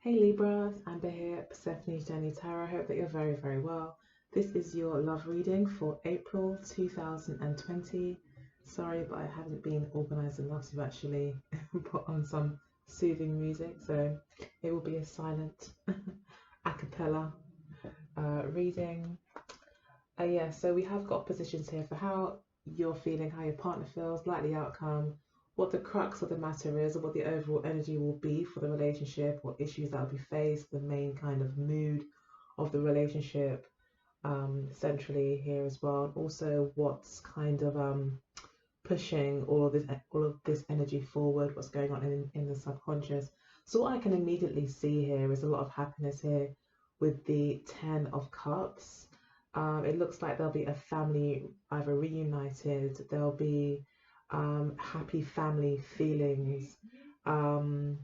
Hey Libra, Amber here, Persephone's Journey Tarot. I hope that you're very, very well. This is your love reading for April 2020. Sorry, but I haven't been organized enough to actually put on some soothing music, so it will be a silent a cappella reading. Yeah, so we have got positions here for how you're feeling, how your partner feels, likely outcome, what the crux of the matter is, or what the overall energy will be for the relationship, what issues that will be faced, the main kind of mood of the relationship, centrally here as well, and also what's kind of pushing all of this energy forward, what's going on in the subconscious. So what I can immediately see here is a lot of happiness here with the Ten of Cups. It looks like there'll be a family either reunited, there'll be happy family feelings, um,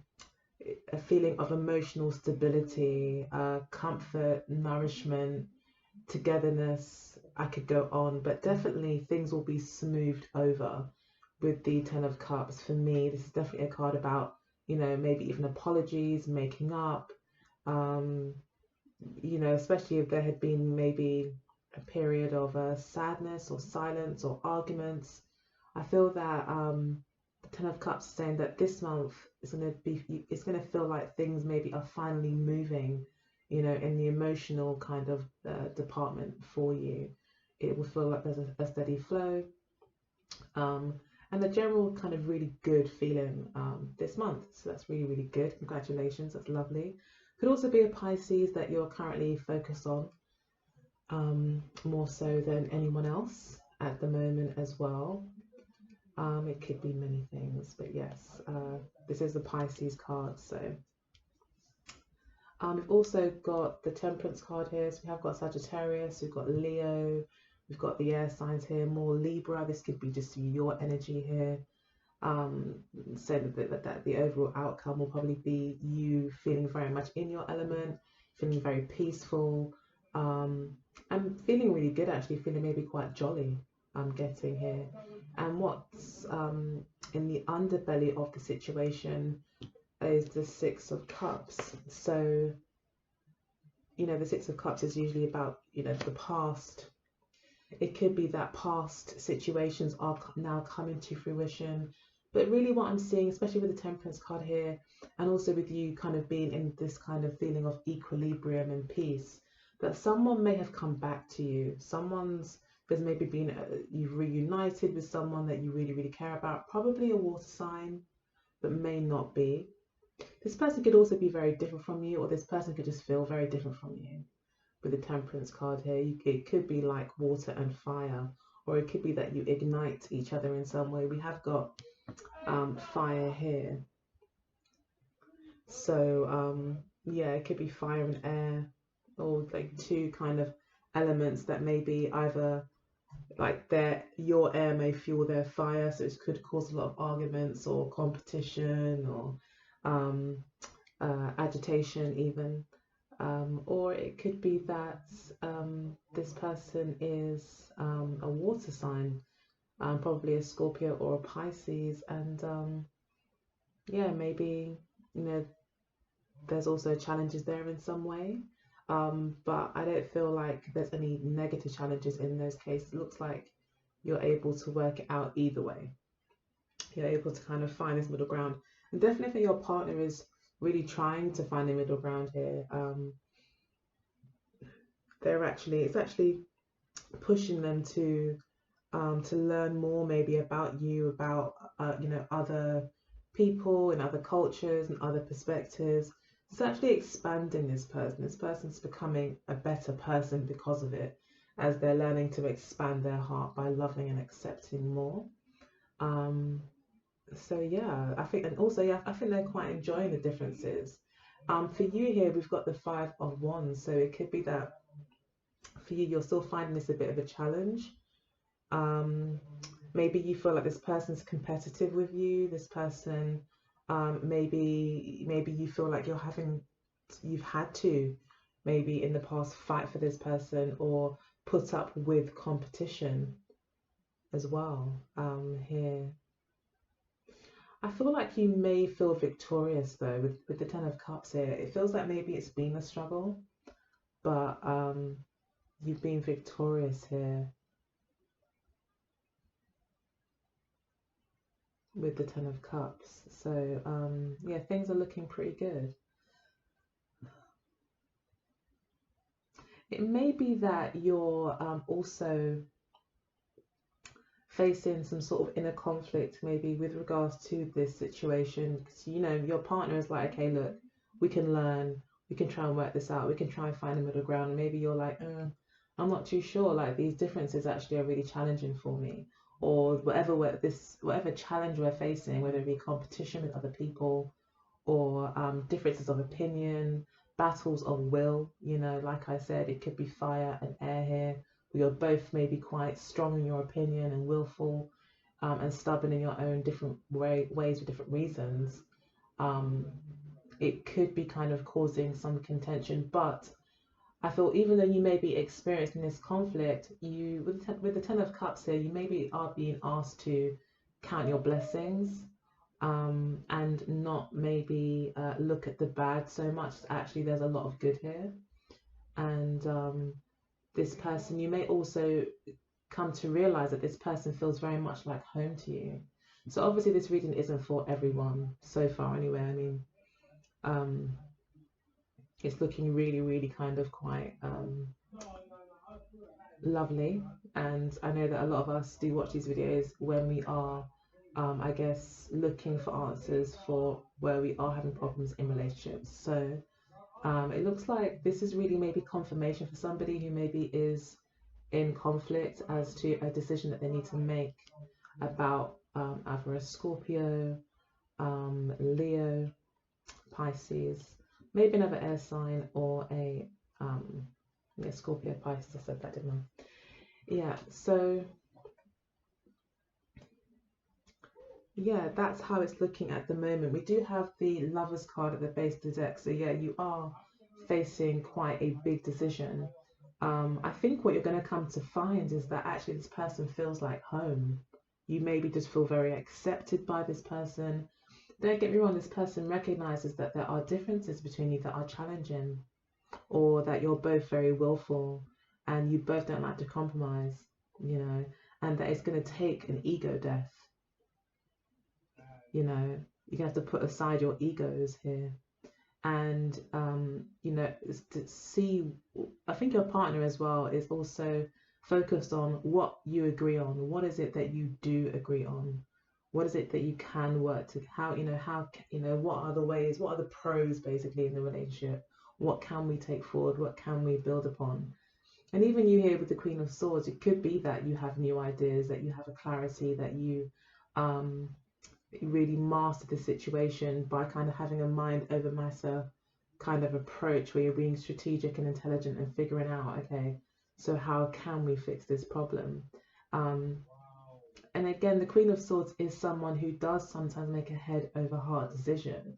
a feeling of emotional stability, comfort, nourishment, togetherness. I could go on, but definitely things will be smoothed over with the Ten of Cups. For me, this is definitely a card about, maybe even apologies, making up, um, especially if there had been maybe a period of sadness or silence or arguments. I feel that the Ten of Cups is saying that this month is going to be, it's going to feel like things maybe are finally moving, in the emotional kind of department for you. It will feel like there's a steady flow, um, and a general kind of really good feeling this month. So that's really, really good. Congratulations, that's lovely. Could also be a Pisces that you're currently focused on, more so than anyone else at the moment as well. It could be many things, but yes, this is the Pisces card. So we've also got the Temperance card here. So we have got Sagittarius, we've got Leo, we've got the air signs here, more Libra. This could be just your energy here. So that the overall outcome will probably be you feeling very much in your element, feeling very peaceful, and feeling really good, actually feeling maybe quite jolly. I'm getting here. And what's in the underbelly of the situation is the Six of Cups. So, the Six of Cups is usually about, the past. It could be that past situations are now coming to fruition. But really what I'm seeing, especially with the Temperance card here, and also with you kind of being in this kind of feeling of equilibrium and peace, that someone may have come back to you. There's maybe been, you've reunited with someone that you really, really care about, probably a water sign, but may not be. This person could also be very different from you, or this person could just feel very different from you. With the Temperance card here, it could be like water and fire, or it could be that you ignite each other in some way. We have got fire here. So yeah, it could be fire and air, or like two kind of elements that maybe either like your air may fuel their fire, so it could cause a lot of arguments or competition or um, agitation even. Or it could be that this person is a water sign, probably a Scorpio or a Pisces, and yeah, maybe there's also challenges there in some way. But I don't feel like there's any negative challenges in those cases. It looks like you're able to work it out either way. You're able to kind of find this middle ground. And definitely if your partner is really trying to find a middle ground here, it's actually pushing them to learn more maybe about you, about other people and other cultures and other perspectives. It's actually expanding this person. This person's becoming a better person because of it, as they're learning to expand their heart by loving and accepting more. So yeah, I think, and also yeah, I think they're quite enjoying the differences. For you here, we've got the Five of Wands, so it could be that for you, you're still finding this a bit of a challenge. Um, Maybe you feel like this person's competitive with you. This person, maybe you feel like you've had to, maybe in the past, fight for this person or put up with competition as well. Here, I feel like you may feel victorious though with the Ten of Cups here. It feels like maybe it's been a struggle, but you've been victorious here with the Ten of Cups. So yeah, things are looking pretty good. It may be that you're also facing some sort of inner conflict, maybe with regards to this situation. Because you know your partner is like, okay, look, we can learn, we can try and work this out, we can try and find a middle ground. And maybe you're like, I'm not too sure. Like these differences actually are really challenging for me, or whatever challenge we're facing, whether it be competition with other people or differences of opinion, battles of will. You know, like I said, it could be fire and air here. You're both maybe quite strong in your opinion and willful and stubborn in your own different ways for different reasons. Um, it could be kind of causing some contention, but I feel even though you may be experiencing this conflict, you with the Ten of Cups here, you maybe are being asked to count your blessings and not maybe look at the bad so much. Actually, there's a lot of good here. And this person, you may also come to realize that this person feels very much like home to you. So obviously this reading isn't for everyone so far anyway. I mean, um, it's looking really, really kind of quite lovely. And I know that a lot of us do watch these videos when we are I guess looking for answers for where we are having problems in relationships. So it looks like this is really maybe confirmation for somebody who maybe is in conflict as to a decision that they need to make about either a Scorpio, Leo, Pisces, maybe another air sign, or a yeah, Scorpio, Pisces. I said that, didn't I? Yeah, so yeah, that's how it's looking at the moment. We do have the Lovers card at the base of the deck. So yeah, you are facing quite a big decision. I think what you're going to come to find is that actually this person feels like home. You maybe just feel very accepted by this person. Don't get me wrong, this person recognizes that there are differences between you that are challenging, or that you're both very willful and you both don't like to compromise, you know, and that it's going to take an ego death. You know, you're going to have to put aside your egos here and you know, to see, I think your partner as well is also focused on what you agree on. What is it that you do agree on? What is it that you can work to? How, you know, what are the ways, what are the pros basically in the relationship? What can we take forward? What can we build upon? And even you here with the Queen of Swords, it could be that you have new ideas, that you have a clarity, that you um really master the situation by kind of having a mind over matter kind of approach where you're being strategic and intelligent and figuring out, okay, so how can we fix this problem? Um, and again, the Queen of Swords is someone who does sometimes make a head over heart decision.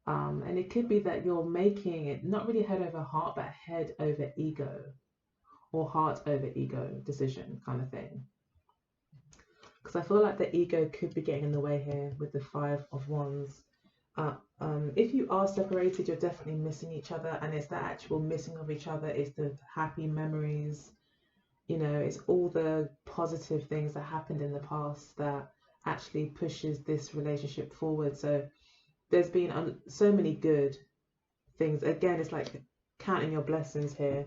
And it could be that you're making it not really head over heart, but head over ego or heart over ego decision kind of thing. Because I feel like the ego could be getting in the way here with the Five of Wands. If you are separated, you're definitely missing each other, and it's the actual missing of each other. It's the happy memories, you know, it's all the positive things that happened in the past that actually pushes this relationship forward. So there's been so many good things. Again, it's like counting your blessings here,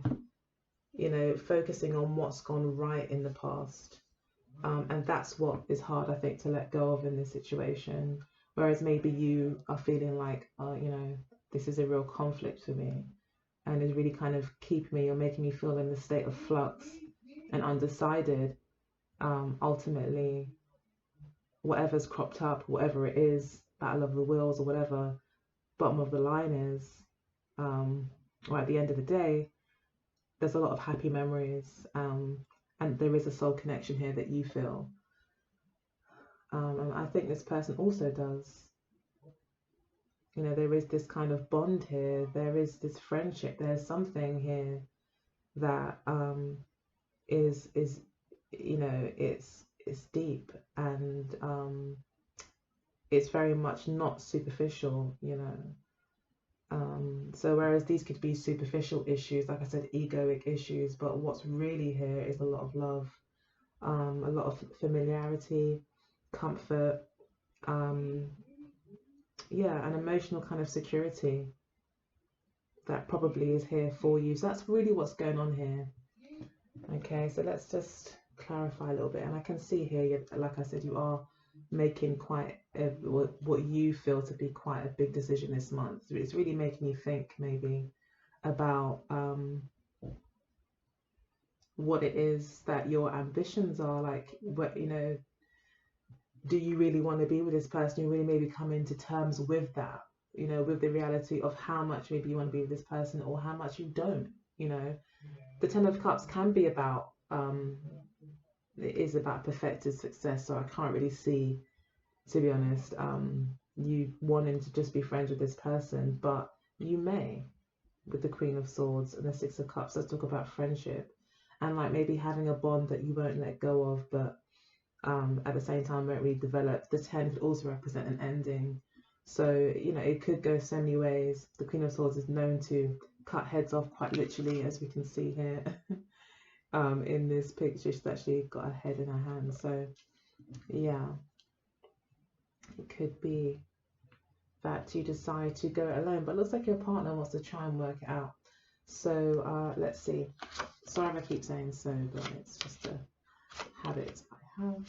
you know, focusing on what's gone right in the past. And that's what is hard, I think, to let go of in this situation. Whereas maybe you are feeling like, oh, you know, this is a real conflict for me and is really kind of keeping me or making me feel in the state of flux and undecided. Ultimately, whatever's cropped up, whatever it is, battle of the wills or whatever, bottom of the line is, or at the end of the day, there's a lot of happy memories. And there is a soul connection here that you feel. And I think this person also does. You know, there is this kind of bond here. There is this friendship. There's something here that is you know, it's deep, and it's very much not superficial, you know. So whereas these could be superficial issues, like I said, egoic issues, but what's really here is a lot of love, a lot of familiarity, comfort, um, yeah, an emotional kind of security that probably is here for you. So that's really what's going on here. Okay, so let's just clarify a little bit. And I can see here, like I said, you are making quite what you feel to be quite a big decision this month. It's really making you think maybe about what it is that your ambitions are, like, what, you know, do you really want to be with this person? You really maybe come into terms with that, you know, with the reality of how much maybe you want to be with this person or how much you don't, you know. The Ten of Cups can be about it is about perfected success, so I can't really see, to be honest, you wanting to just be friends with this person, but you may, with the Queen of Swords and the Six of Cups. Let's talk about friendship and like maybe having a bond that you won't let go of, but at the same time won't really develop. The 10 could also represent an ending, so you know it could go so many ways. The Queen of Swords is known to cut heads off quite literally, as we can see here. In this picture, she's actually got a head in her hand, so yeah, it could be that you decide to go it alone, but it looks like your partner wants to try and work it out. So let's see. Sorry if I keep saying so, but it's just a habit I have.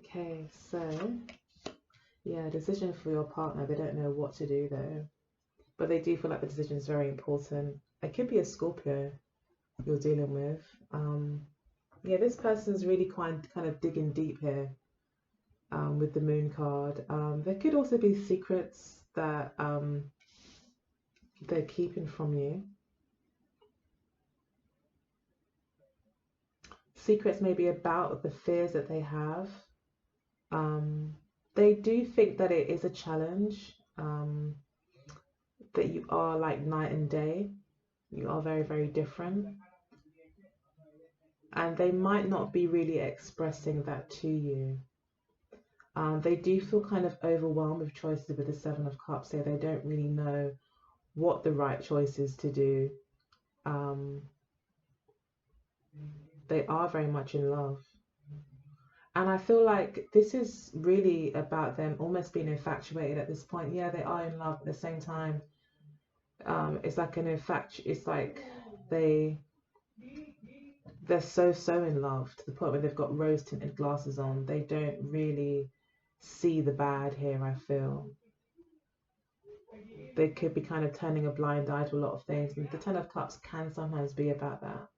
Okay, so yeah, decision for your partner. They don't know what to do though, but they do feel like the decision is very important. It could be a Scorpio you're dealing with. Yeah, this person's really kind of digging deep here with the Moon card. There could also be secrets that they're keeping from you. Secrets maybe about the fears that they have. They do think that it is a challenge, that you are like night and day. You are very, very different. And they might not be really expressing that to you. They do feel kind of overwhelmed with choices with the Seven of Cups, so they don't really know what the right choice is to do. They are very much in love. And I feel like this is really about them almost being infatuated at this point. Yeah, they are in love at the same time. It's like it's like they're so in love to the point where they've got rose tinted glasses on. They don't really see the bad here, I feel. They could be kind of turning a blind eye to a lot of things. And the Ten of Cups can sometimes be about that.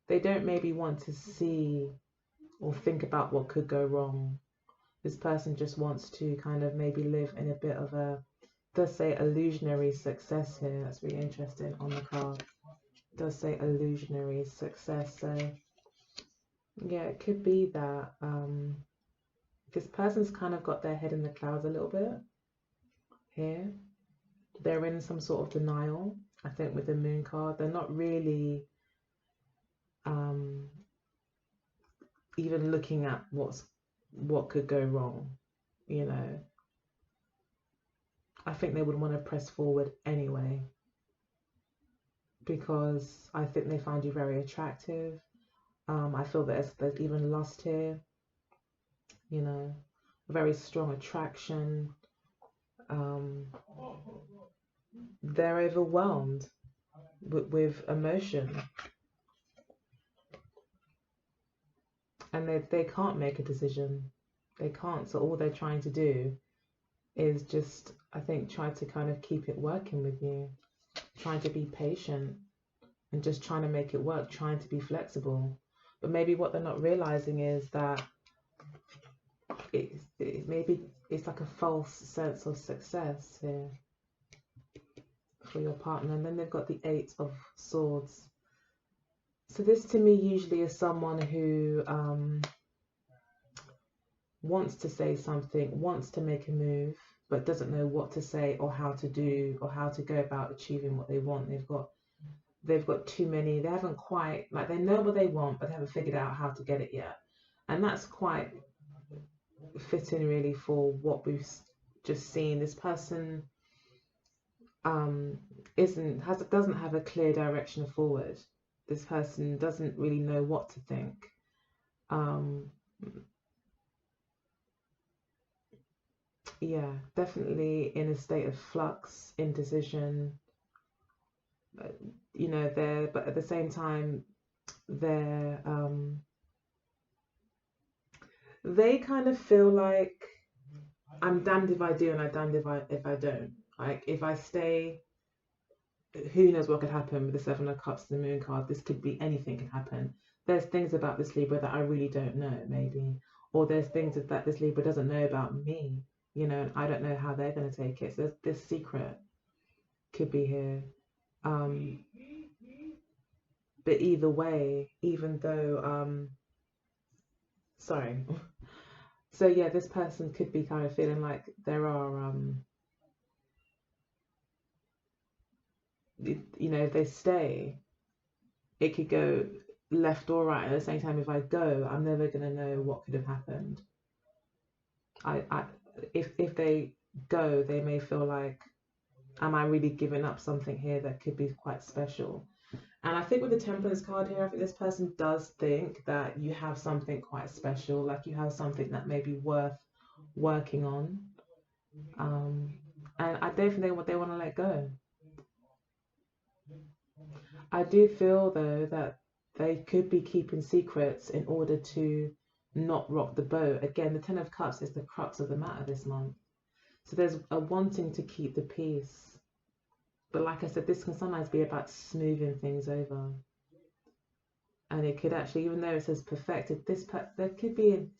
They don't maybe want to see or think about what could go wrong. This person just wants to kind of maybe live in a bit of a, does say illusionary success here. That's really interesting on the card. Does say illusionary success. So yeah, it could be that this person's kind of got their head in the clouds a little bit here. They're in some sort of denial, I think, with the Moon card. They're not really even looking at what could go wrong, you know. I think they would want to press forward anyway, because I think they find you very attractive. I feel that there's even lust here, you know, very strong attraction. They're overwhelmed with emotion, and they can't make a decision. They can't. So all they're trying to do is just, I think, try to kind of keep it working with you, trying to be patient and just trying to make it work, trying to be flexible. But maybe what they're not realizing is that maybe it's like a false sense of success here for your partner. And then they've got the Eight of Swords. So this to me usually is someone who wants to say something, wants to make a move, but doesn't know what to say or how to do or how to go about achieving what they want. They've got too many, they haven't quite, like, they know what they want, but they haven't figured out how to get it yet. And that's quite fit in really for what we've just seen. This person doesn't have a clear direction forward. This person doesn't really know what to think. Yeah, definitely in a state of flux, indecision. You know, but at the same time, they kind of feel like I'm damned if I do and I'm damned if I don't. Like if I stay, who knows what could happen with the Seven of Cups, the Moon card. This could be anything can happen. There's things about this Libra that I really don't know, maybe, or there's things that this Libra doesn't know about me, you know, and I don't know how they're going to take it. So this secret could be here. But either way, even though, sorry. So yeah, this person could be kind of feeling like there are, you know, if they stay, it could go left or right. At the same time, if I go, I'm never gonna know what could have happened. If they go, they may feel like, am I really giving up something here that could be quite special? And I think with the Temperance card here, I think this person does think that you have something quite special, like you have something that may be worth working on. And I don't think they want to let go. I do feel though that they could be keeping secrets in order to not rock the boat. Again, the Ten of Cups is the crux of the matter this month. So there's a wanting to keep the peace. But like I said, this can sometimes be about smoothing things over. And it could actually, even though it says perfected, there could be an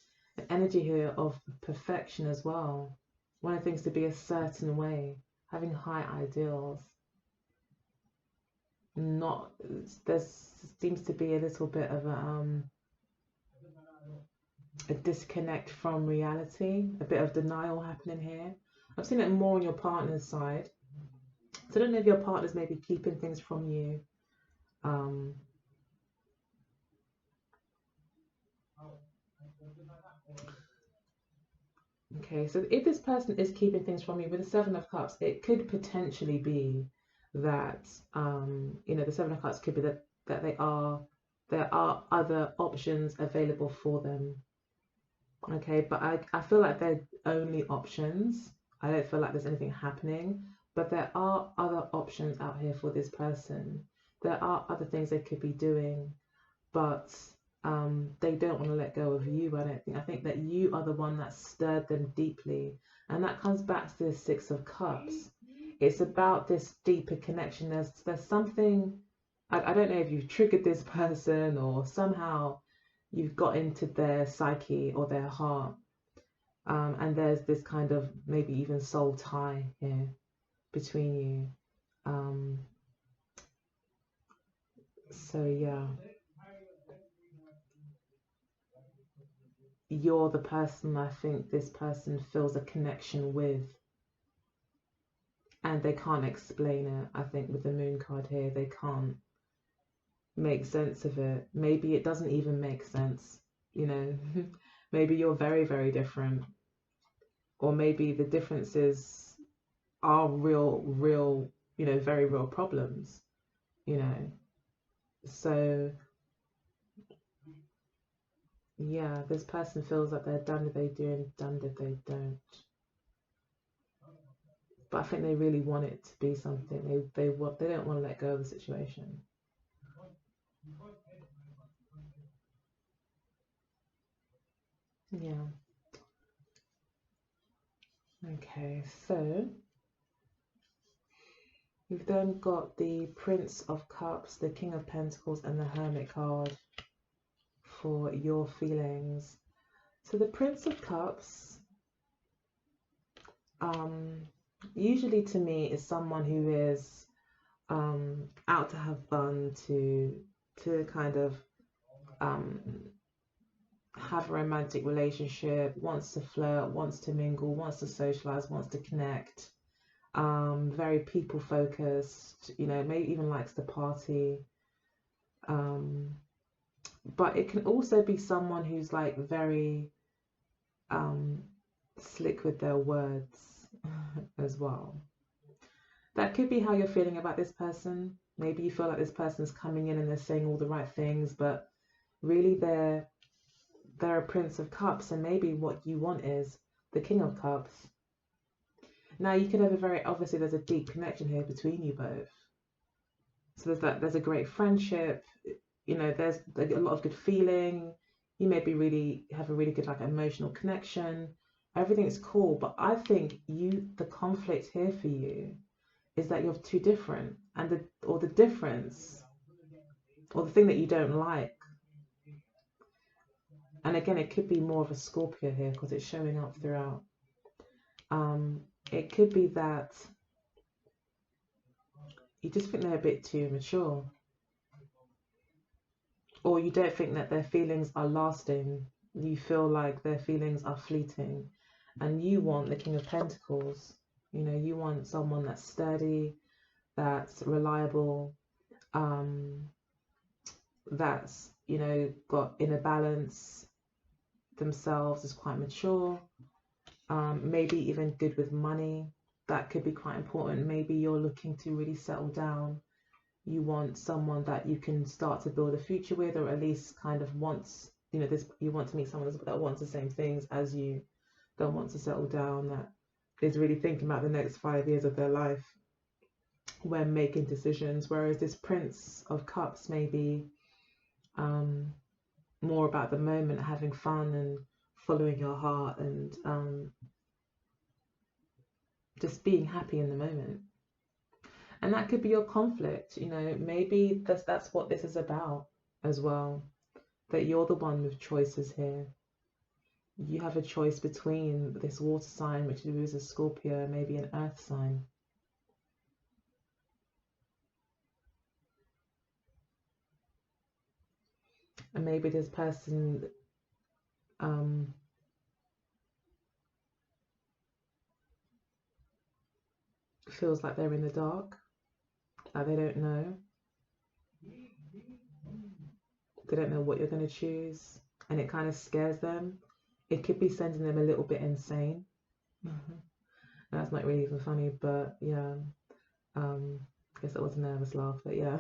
energy here of perfection as well. Wanting things to be a certain way, having high ideals. There seems to be a little bit of a disconnect from reality, a bit of denial happening here. I've seen it more on your partner's side. So I don't know if your partner's maybe keeping things from you. Okay, so if this person is keeping things from you with the Seven of Cups, it could potentially be that you know, the Seven of Cups could be that there are other options available for them. Okay, but I feel like they're only options. I don't feel like there's anything happening, but there are other options out here for this person. There are other things they could be doing, but they don't want to let go of you. I think that you are the one that stirred them deeply, and that comes back to the Six of Cups. It's about this deeper connection. There's something. I don't know if you've triggered this person or somehow you've got into their psyche or their heart, and there's this kind of maybe even soul tie here between you. So yeah, you're the person I think this person feels a connection with, and they can't explain it. I think with the Moon card here, they can't make sense of it. Maybe it doesn't even make sense, you know. Maybe you're very, very different, or maybe the differences are real, you know, very real problems, you know. So yeah, this person feels that they're done if they do and done if they don't. But I think they really want it to be something. They don't want to let go of the situation. Yeah. Okay, so we've then got the Prince of Cups, the King of Pentacles, and the Hermit card for your feelings. So the Prince of Cups, usually to me is someone who is out to have fun, to kind of have a romantic relationship, wants to flirt, wants to mingle, wants to socialize, wants to connect. Very people focused, you know, maybe even likes to party. But it can also be someone who's like very slick with their words as well. That could be how you're feeling about this person. Maybe you feel like this person's coming in and they're saying all the right things, but really they're a Prince of Cups, and maybe what you want is the King of Cups. Now you could have obviously there's a deep connection here between you both. So there's a great friendship, there's a lot of good feeling. You maybe really have a really good like emotional connection. Everything's cool, but I think the conflict here for you is that you're too different, and the difference, or the thing that you don't like. And again, it could be more of a Scorpio here because it's showing up throughout. It could be that you just think they're a bit too mature, or you don't think that their feelings are lasting. You feel like their feelings are fleeting, and you want the King of Pentacles. You want someone that's sturdy, that's reliable, that's got inner balance, themselves, is quite mature, maybe even good with money. That could be quite important. Maybe you're looking to really settle down. You want someone that you can start to build a future with, or at least kind of wants, you want to meet someone that wants the same things as you, that wants to settle down, that is really thinking about the next 5 years of their life when making decisions. Whereas this Prince of Cups may be more about the moment, having fun and following your heart, and just being happy in the moment. And that could be your conflict. Maybe that's what this is about as well, that you're the one with choices here. You have a choice between this water sign, which is a Scorpio, maybe an earth sign. And maybe this person feels like they're in the dark, like they don't know. They don't know what you're going to choose, and it kind of scares them. It could be sending them a little bit insane. That's not really even funny, but yeah. I guess that was a nervous laugh, but yeah.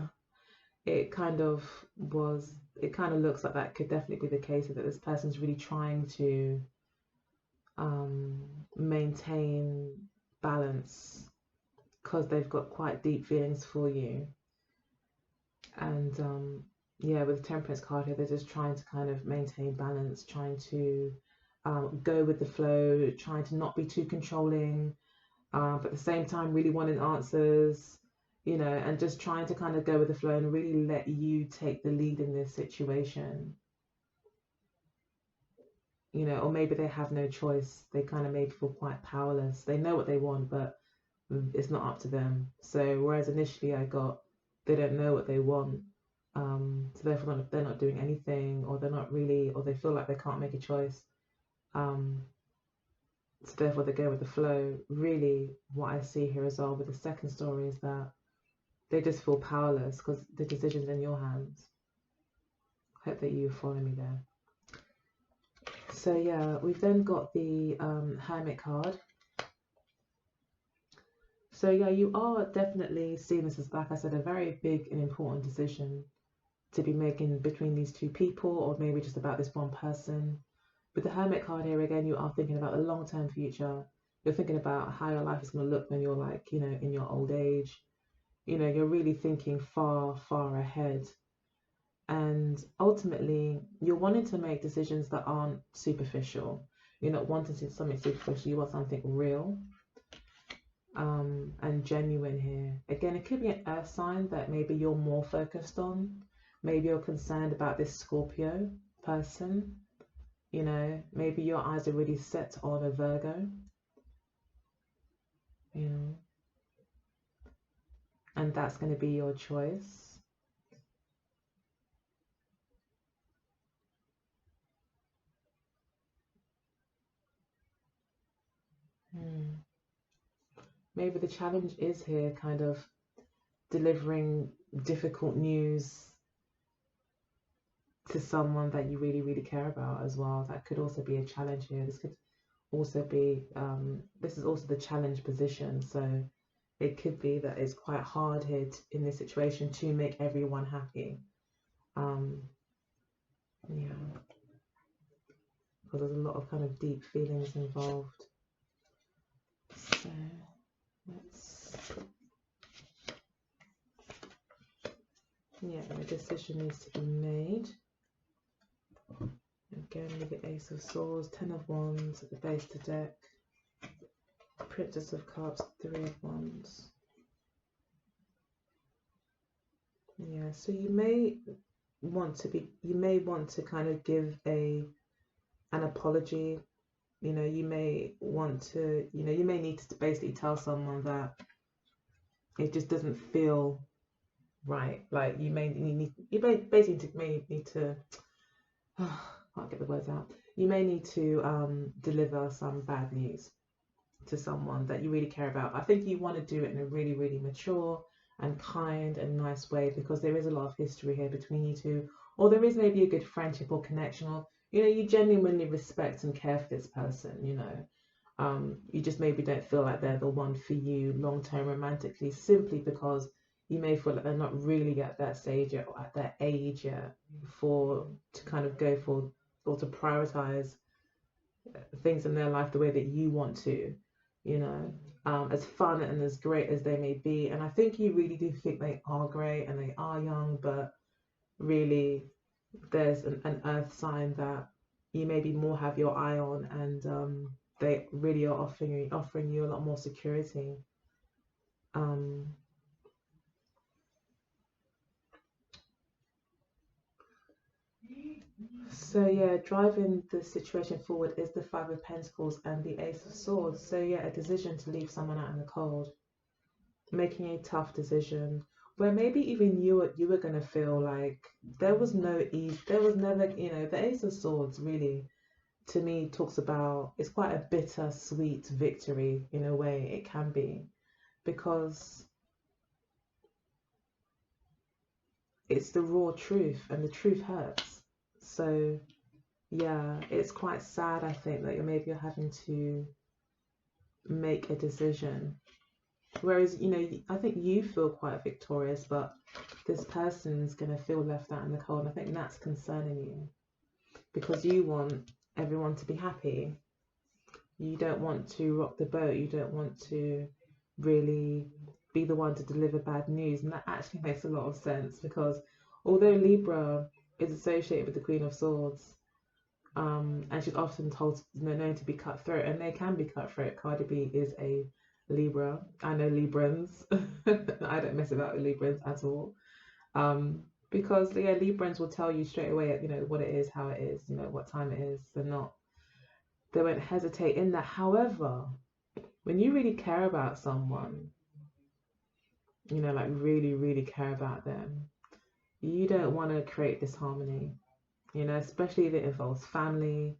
It kind of looks like that could definitely be the case, that this person's really trying to maintain balance because they've got quite deep feelings for you. And yeah, with the Temperance card here, they're just trying to kind of maintain balance, trying to go with the flow, trying to not be too controlling, but at the same time really wanting answers, and just trying to kind of go with the flow and really let you take the lead in this situation. Or maybe they have no choice. They kind of maybe feel quite powerless. They know what they want, but it's not up to them. So whereas initially I got, they don't know what they want, so therefore they're not doing anything, or they're not really, or they feel like they can't make a choice. So therefore they go with the flow. Really, what I see here as well with the second story is that they just feel powerless because the decision's in your hands. Hope that you follow me there. So yeah, we've then got the Hermit card. So yeah, you are definitely seeing this as, like I said, a very big and important decision to be making between these two people, or maybe just about this one person. With the Hermit card here, again, you are thinking about the long-term future. You're thinking about how your life is going to look when you're like, in your old age. You're really thinking far, far ahead. And ultimately, you're wanting to make decisions that aren't superficial. You're not wanting something superficial. You want something real and genuine here. Again, it could be an earth sign that maybe you're more focused on. Maybe you're concerned about this Scorpio person. Maybe your eyes are really set on a Virgo. And that's going to be your choice. Maybe the challenge is here kind of delivering difficult news to someone that you really, really care about as well. That could also be a challenge here. This could also be, this is also the challenge position. So it could be that it's quite hard here in this situation to make everyone happy. Yeah, because there's a lot of kind of deep feelings involved. So a decision needs to be made. Again, with the Ace of Swords, Ten of Wands at the base of the deck, Princess of Cups, Three of Wands. Yeah, so you may want to kind of give an apology. You may want to, you may need to basically tell someone that it just doesn't feel right. Like you may need to can't get the words out. You may need to deliver some bad news to someone that you really care about. I think you want to do it in a really, really mature and kind and nice way, because there is a lot of history here between you two, or there is maybe a good friendship or connection, or you genuinely respect and care for this person. You just maybe don't feel like they're the one for you long term romantically, simply because you may feel like they're not really at that stage yet, or at that age yet, to kind of go for or to prioritize things in their life the way that you want to, as fun and as great as they may be. And I think you really do think they are great and they are young, but really there's an earth sign that you maybe more have your eye on, and they really are offering you a lot more security. So yeah, driving the situation forward is the Five of Pentacles and the Ace of Swords. So yeah, a decision to leave someone out in the cold, making a tough decision where maybe even you were gonna feel like there was no ease, there was never, the Ace of Swords really, to me, talks about, it's quite a bitter-sweet victory in a way. It can be, because it's the raw truth, and the truth hurts. So yeah, it's quite sad, I think, that you're having to make a decision. Whereas, I think you feel quite victorious, but this person's going to feel left out in the cold. And I think that's concerning you, because you want everyone to be happy. You don't want to rock the boat. You don't want to really be the one to deliver bad news. And that actually makes a lot of sense, because although Libra is associated with the Queen of Swords, and she's often known to be cutthroat, and they can be cutthroat. Cardi B is a Libra. I know Librans. I don't mess about with Librans at all. Because Librans will tell you straight away, what it is, how it is, what time it is. They won't hesitate in that. However, when you really care about someone, like really, really care about them, you don't want to create disharmony. Especially if it involves family,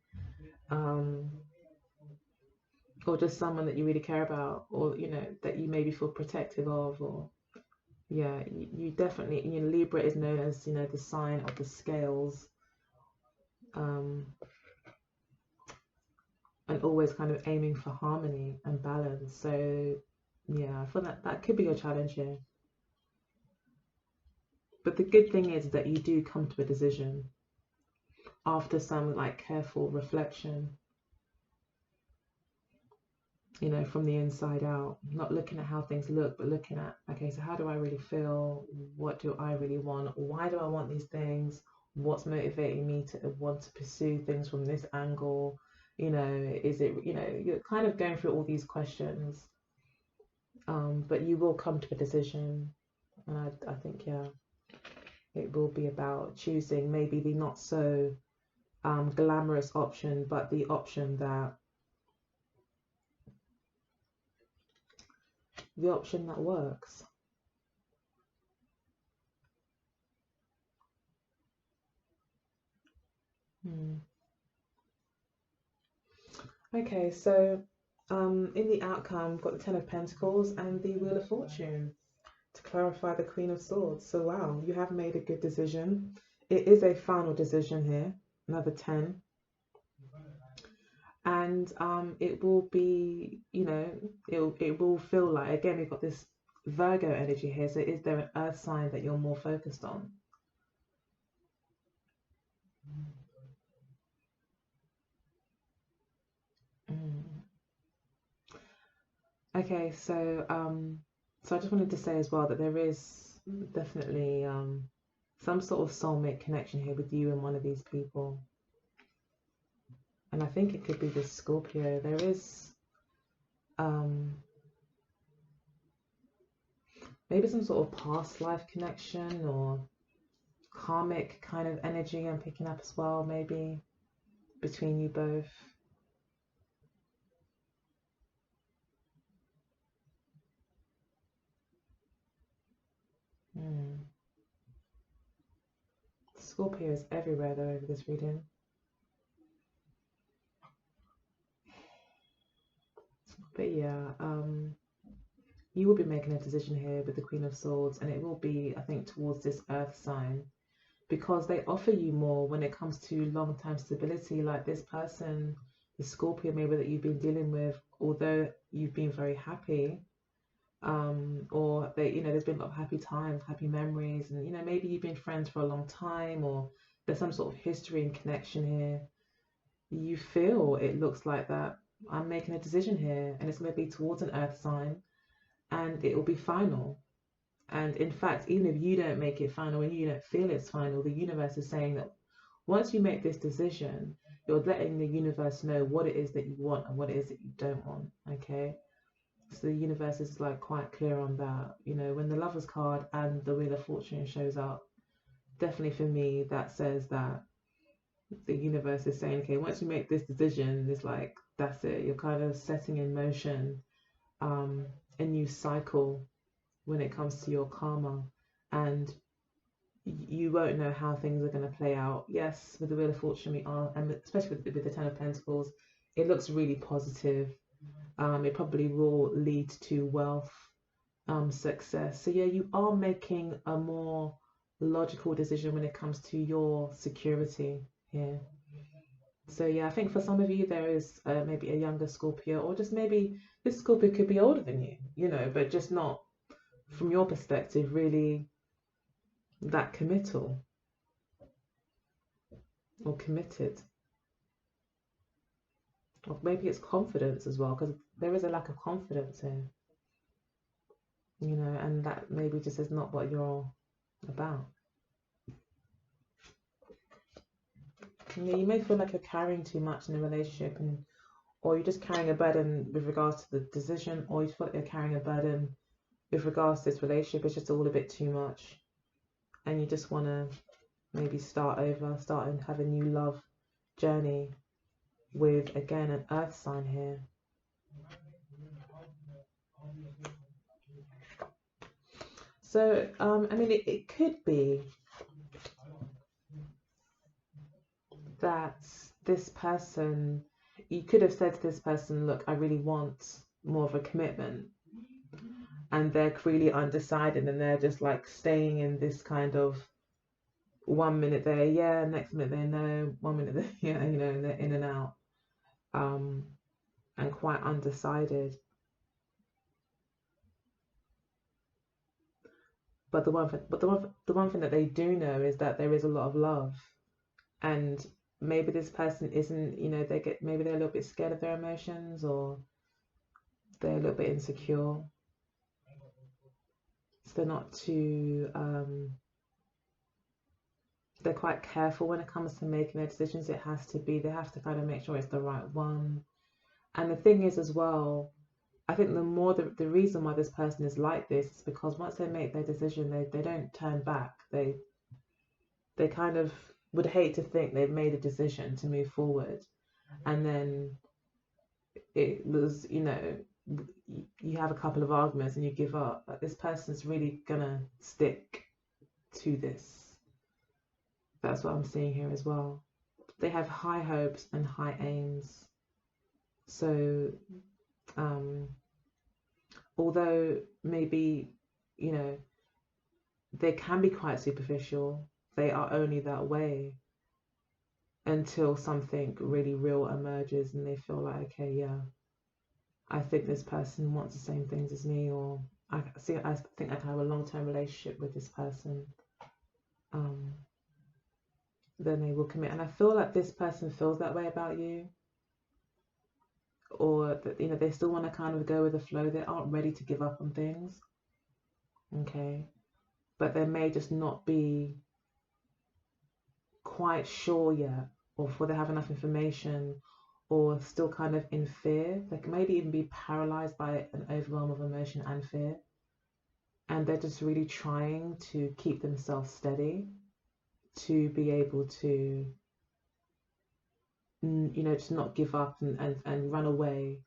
or just someone that you really care about, or that you maybe feel protective of, or you definitely, Libra is known as the sign of the scales, and always kind of aiming for harmony and balance. So yeah, I feel that could be a challenge here. But the good thing is that you do come to a decision after some careful reflection, from the inside out, not looking at how things look, but looking at, okay, so how do I really feel? What do I really want? Why do I want these things? What's motivating me to want to pursue things from this angle? Is it, you're kind of going through all these questions, but you will come to a decision. And I think, yeah, it will be about choosing maybe the not so glamorous option, but the option that works. Okay, so in the outcome, we've got the Ten of Pentacles and the Wheel of Fortune to clarify the Queen of Swords. So wow, you have made a good decision. It is a final decision here, another 10. and it will be, it will feel like, again, we've got this Virgo energy here. So is there an earth sign that you're more focused on? Mm. Okay, so I just wanted to say as well that there is definitely some sort of soulmate connection here with you and one of these people. And I think it could be this Scorpio. There is maybe some sort of past life connection or karmic kind of energy I'm picking up as well, maybe between you both. Hmm. Scorpio is everywhere though over this reading. But yeah, you will be making a decision here with the Queen of Swords, and it will be, I think, towards this earth sign, because they offer you more when it comes to long-term stability. Like this person, the Scorpio maybe that you've been dealing with, although you've been very happy, or they, there's been a lot of happy times, happy memories, and maybe you've been friends for a long time, or there's some sort of history and connection here. You feel it looks like that I'm making a decision here, and it's going to be towards an earth sign, and it will be final. And in fact, even if you don't make it final and you don't feel it's final, the universe is saying that once you make this decision, you're letting the universe know what it is that you want and what it is that you don't want. Okay. So the universe is like quite clear on that. When the Lovers card and the Wheel of Fortune shows up, definitely for me, that says that the universe is saying, okay, once you make this decision, it's like, that's it. You're kind of setting in motion a new cycle when it comes to your karma. And you won't know how things are going to play out. Yes, with the Wheel of Fortune, we are, and especially with the Ten of Pentacles, it looks really positive. It probably will lead to wealth, success. So yeah, you are making a more logical decision when it comes to your security here. So yeah, I think for some of you there is maybe a younger Scorpio, or just maybe this Scorpio could be older than you, but just not from your perspective really that committal or committed. Or maybe it's confidence as well, because there is a lack of confidence here, and that maybe just is not what you're about. You may feel like you're carrying too much in a relationship, or you're just carrying a burden with regards to the decision, or you feel like you're carrying a burden with regards to this relationship. It's just all a bit too much, and you just want to maybe start over, start and have a new love journey with, again, an earth sign here. So, I mean, it could be that this person, you could have said to this person, look, I really want more of a commitment. And they're really undecided, and they're just like staying in this kind of 1 minute they're yeah, next minute they're no, 1 minute they're yeah, and they're in and out, and quite undecided. But the one thing that they do know is that there is a lot of love, and maybe this person isn't, maybe they're a little bit scared of their emotions, or they're a little bit insecure, so they're not too they're quite careful when it comes to making their decisions. They have to kind of make sure it's the right one. And the thing is as well, I think the reason why this person is like this is because once they make their decision, they don't turn back. They kind of would hate to think they've made a decision to move forward, and then it was, you have a couple of arguments and you give up. But this person's really gonna stick to this. That's what I'm seeing here as well. They have high hopes and high aims. So, although maybe, they can be quite superficial, they are only that way. until something really real emerges and they feel like, okay, yeah, I think this person wants the same things as me, or I think I can have a long-term relationship with this person. Then they will commit. And I feel like this person feels that way about you, or that, you know, they still want to kind of go with the flow. They aren't ready to give up on things. Okay. But they may just not be quite sure yet, or before they have enough information, or still kind of in fear. They can maybe even be paralyzed by an overwhelm of emotion and fear. And they're just really trying to keep themselves steady to be able to, you know, just not give up and run away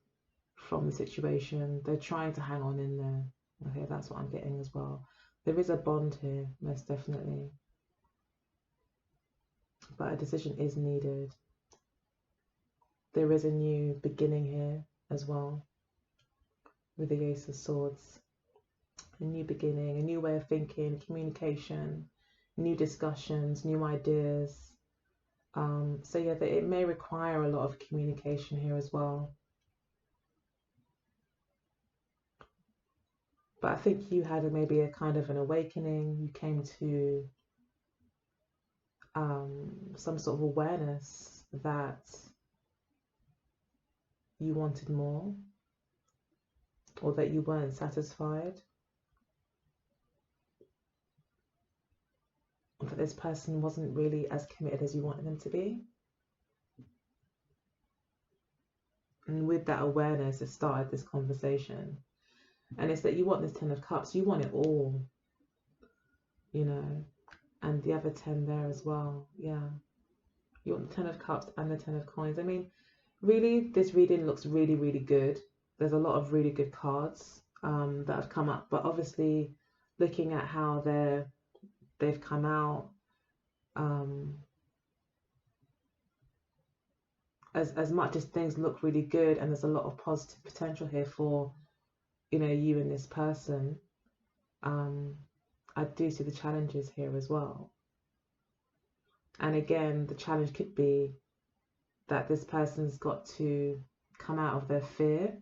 from the situation. They're trying to hang on in there. Okay, that's what I'm getting as well. There is a bond here, most definitely. But a decision is needed. There is a new beginning here as well with the Ace of Swords. A new beginning, a new way of thinking, communication, new discussions, new ideas. So yeah, it may require a lot of communication here as well. But I think you had maybe a kind of an awakening. You came to some sort of awareness that you wanted more, or that you weren't satisfied, or that this person wasn't really as committed as you wanted them to be. And with that awareness, it started this conversation. And it's that you want this 10 of Cups, you want it all, you know, and the other 10 there as well. Yeah. You want the 10 of Cups and the 10 of Coins. I mean, really, this reading looks really, really good. There's a lot of really good cards that have come up, but obviously looking at how they've come out, as much as things look really good and there's a lot of positive potential here for, you know, you and this person, I do see the challenges here as well. And again, the challenge could be that this person's got to come out of their fear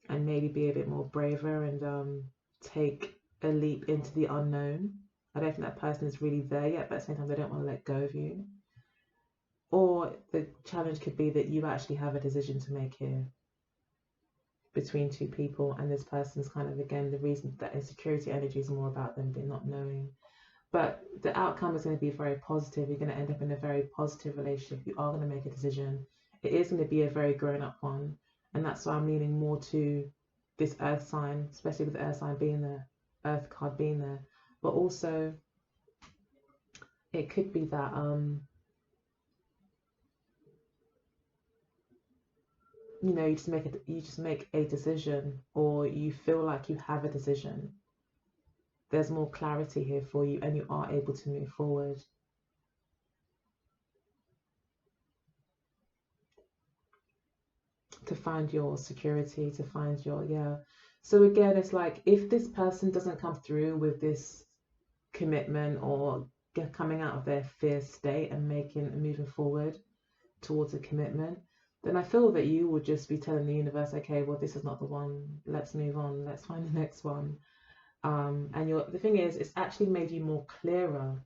and maybe be a bit more braver and take a leap into the unknown. I don't think that person is really there yet, but at the same time, they don't want to let go of you. Or the challenge could be that you actually have a decision to make here between two people, and this person's kind of, again, the reason that insecurity energy is more about them not knowing. But the outcome is going to be very positive. You're going to end up in a very positive relationship. You are going to make a decision. It is going to be a very grown-up one. And that's why I'm leaning more to this earth sign, especially with the earth sign being there, earth card being there. But also, it could be that you know, you just make a decision, or you feel like you have a decision. There's more clarity here for you, and you are able to move forward. To find your security, to find your, yeah. So again, it's like, if this person doesn't come through with this commitment, or coming out of their fear state and moving forward towards a commitment, then I feel that you would just be telling the universe, okay, well, this is not the one, let's move on, let's find the next one. And the thing is, it's actually made you more clearer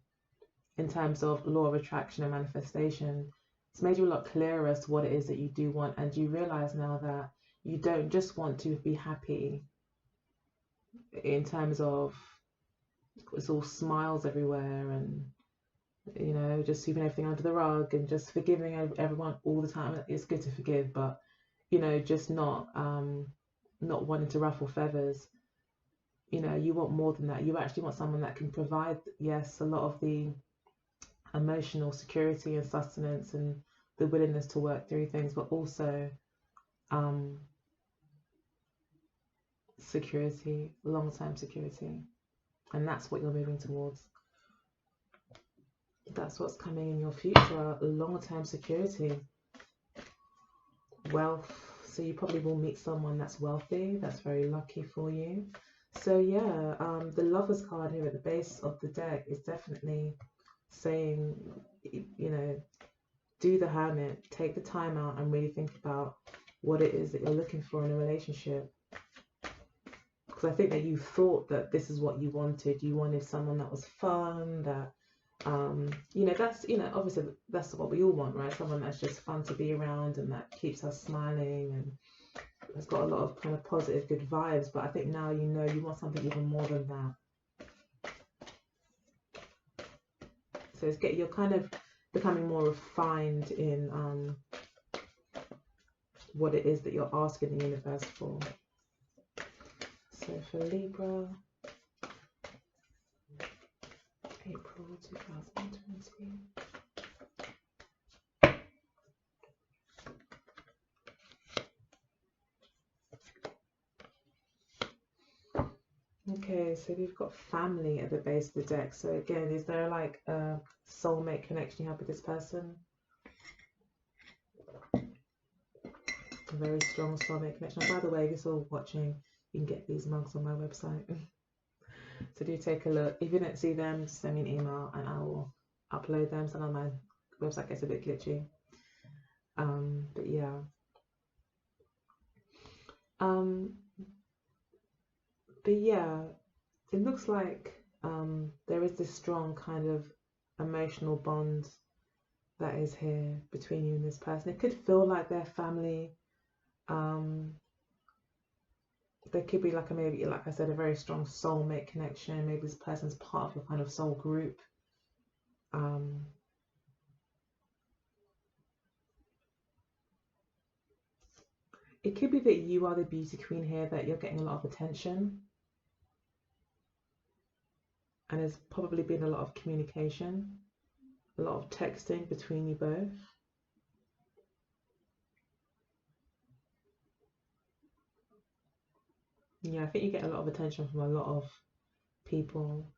in terms of law of attraction and manifestation. It's made you a lot clearer as to what it is that you do want, and you realize now that you don't just want to be happy in terms of it's all smiles everywhere and, you know, just sweeping everything under the rug and just forgiving everyone all the time. It's good to forgive, but, you know, just not wanting to ruffle feathers. You know, you want more than that. You actually want someone that can provide, yes, a lot of the emotional security and sustenance and the willingness to work through things, but also security, long-term security. And that's what you're moving towards. That's what's coming in your future, long-term security. Wealth. So you probably will meet someone that's wealthy, that's very lucky for you. So yeah, the Lovers card here at the base of the deck is definitely saying, you know, do the Hermit. Take the time out and really think about what it is that you're looking for in a relationship. Because I think that you thought that this is what you wanted. You wanted someone that was fun, that, you know, that's, you know, obviously that's what we all want, right? Someone that's just fun to be around and that keeps us smiling and has got a lot of kind of positive, good vibes. But I think now you know you want something even more than that. So it's you're kind of becoming more refined in what it is that you're asking the universe for. So for Libra, April 2020. Okay, so we've got family at the base of the deck. So again, is there like a soulmate connection you have with this person? A very strong soulmate connection. And by the way, if you're all watching, you can get these mugs on my website. So do take a look. If you don't see them, send me an email and I will upload them. Sometimes my website gets a bit glitchy. But yeah. But yeah, it looks like there is this strong kind of emotional bond that is here between you and this person. It could feel like they're family. There could be like maybe, like I said, a very strong soulmate connection. Maybe this person's part of your kind of soul group. It could be that you are the beauty queen here, that you're getting a lot of attention. And there's probably been a lot of communication, a lot of texting between you both. Yeah, I think you get a lot of attention from a lot of people.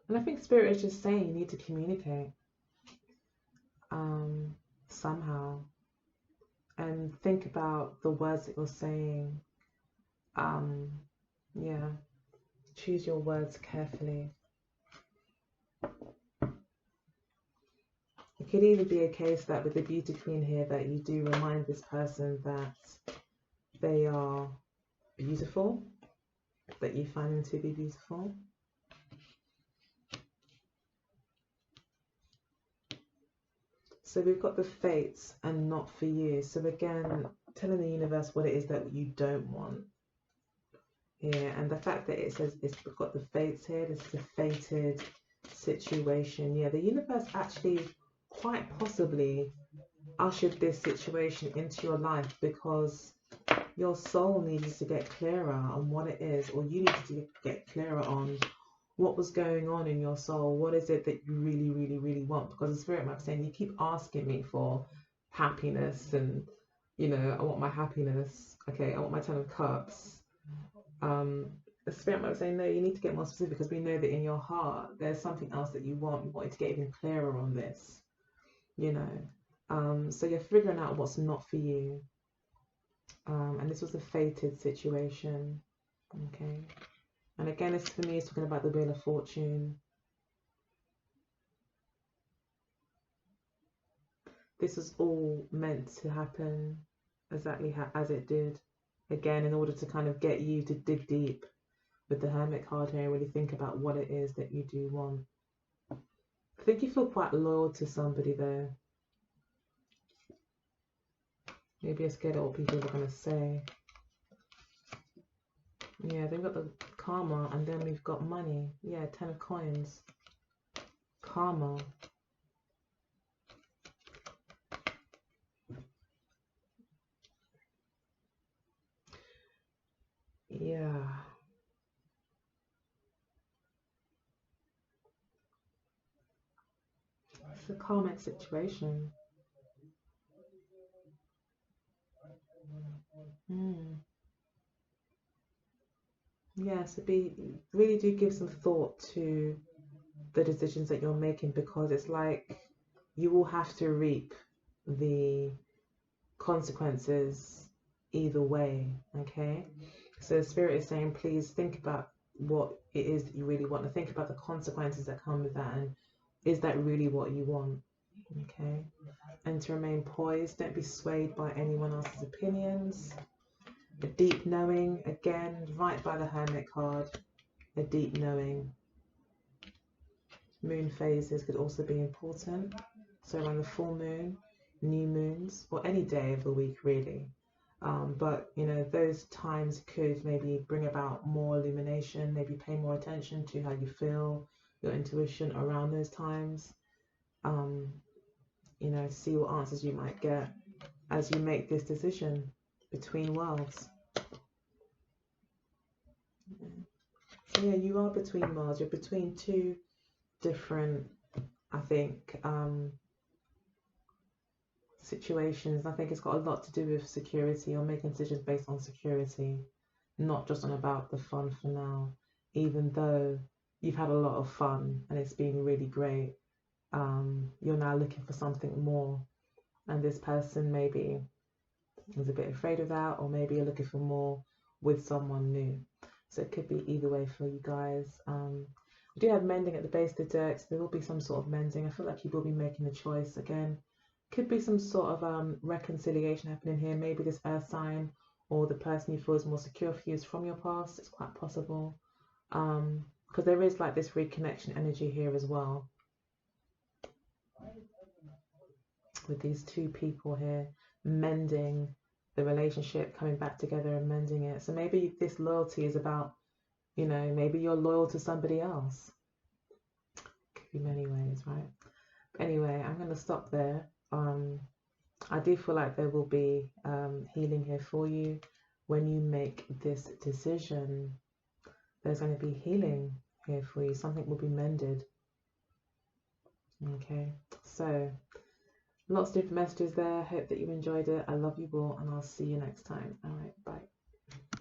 And I think Spirit is just saying you need to communicate somehow. And think about the words that you're saying. Yeah, choose your words carefully. It could either be a case that with the beauty queen here that you do remind this person that they are beautiful, that you find them to be beautiful. So we've got the fates and not for you. So again, telling the universe what it is that you don't want. Yeah, and the fact that it says we've got the fates here, this is a fated situation. Yeah, the universe actually quite possibly ushered this situation into your life because your soul needed to get clearer on what it is, or you needed to get clearer on what was going on in your soul. What is it that you really, really, really want? Because the Spirit might be saying, you keep asking me for happiness and, you know, I want my happiness. Okay, I want my 10 of Cups. The Spirit might be saying, no, you need to get more specific because we know that in your heart, there's something else that you want. You want to get even clearer on this, you know. So you're figuring out what's not for you. And this was a fated situation. Okay. And again, this for me is talking about the Wheel of Fortune. This was all meant to happen exactly as it did. Again, in order to kind of get you to dig deep with the Hermit card here, really think about what it is that you do want. I think you feel quite loyal to somebody there. Maybe you're scared of what people are going to say. Yeah, they've got the Karma, and then we've got money. Yeah, 10 of Coins. Karma. Yeah. It's a karmic situation. Yeah, so really do give some thought to the decisions that you're making, because it's like you will have to reap the consequences either way. Okay, so Spirit is saying, please think about what it is that you really want, to think about the consequences that come with that, and is that really what you want? Okay. And to remain poised, don't be swayed by anyone else's opinions. A deep knowing, again, right by the Hermit card, a deep knowing. Moon phases could also be important. So around the full moon, new moons, or any day of the week really. But you know, those times could maybe bring about more illumination, maybe pay more attention to how you feel, your intuition around those times. You know, see what answers you might get as you make this decision between worlds. So yeah, you are between worlds. You're between two different, I think, situations. I think it's got a lot to do with security or making decisions based on security, not just on about the fun for now, even though you've had a lot of fun and it's been really great. You're now looking for something more, and this person maybe is a bit afraid of that, or maybe you're looking for more with someone new. So it could be either way for you guys. We do have mending at the base of the deck, so there will be some sort of mending. I feel like you will be making a choice again. Could be some sort of reconciliation happening here. Maybe this earth sign or the person you feel is more secure for you is from your past. It's quite possible. Because there is like this reconnection energy here as well. With these two people here mending the relationship, coming back together and mending it. So maybe this loyalty is about, you know, maybe you're loyal to somebody else. Could be many ways, right? Anyway, I'm going to stop there. I do feel like there will be healing here for you when you make this decision. There's going to be healing here for you. Something will be mended. Okay, so lots of different messages there. Hope that you enjoyed it. I love you all, and I'll see you next time. All right.